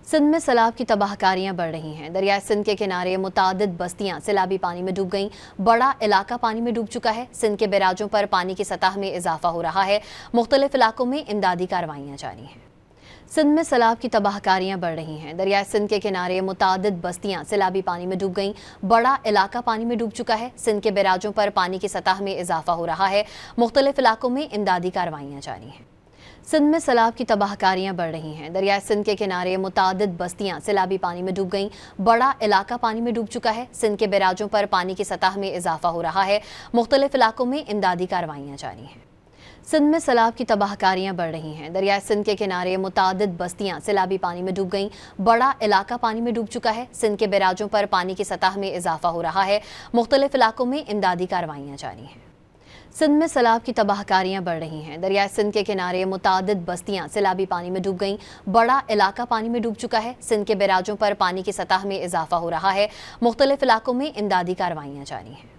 सिंध में सैलाब की तबाहकारियां बढ़ रही हैं। दरियाए सिंध के किनारे मुतादिद बस्तियां सैलाबी पानी में डूब गईं। बड़ा इलाका पानी में डूब चुका है। सिंध के बैराजों पर पानी की सतह में इजाफा हो रहा है। मुख्तलिफ इलाकों में इमदादी कार्रवाइयां जारी हैं। सिंध में सैलाब की तबाहकारियां बढ़ रही हैं। दरियाए सिंध के किनारे मुतादिद बस्तियां सैलाबी पानी में डूब गईं। बड़ा इलाका पानी में डूब चुका है। सिंध के बैराजों पर पानी की सतह में इजाफा हो रहा है। मुख्तलिफ इलाकों में इमदादी कार्रवाइयां जारी हैं। सिंध में सैलाब की तबाहकारियां बढ़ रही हैं। दरियाए सिंध के किनारे मुतादिद बस्तियां सैलाबी पानी में डूब गईं। बड़ा इलाका पानी में डूब चुका है। सिंध के बैराजों पर पानी की सतह में इजाफा हो रहा है। मुख्तलिफ इलाकों में इमदादी कार्रवाइयां जारी हैं। सिंध में सैलाब की तबाहकारियां बढ़ रही हैं। दरियाए सिंध के किनारे मुतादिद बस्तियां सैलाबी पानी में डूब गईं। बड़ा इलाका पानी में डूब चुका है। सिंध के बैराजों पर पानी की सतह में इजाफा हो रहा है। मुख्तलिफ इलाकों में इमदादी कार्रवाइयां जारी हैं। सिंध में सैलाब की तबाहकारियां बढ़ रही हैं। दरियाए सिंध के किनारे मुतादिद बस्तियां सैलाबी पानी में डूब गईं। बड़ा इलाका पानी में डूब चुका है। सिंध के बैराजों पर पानी की सतह में इजाफा हो रहा है। मुख्तलिफ इलाकों में इमदादी कार्रवाइयां जारी हैं।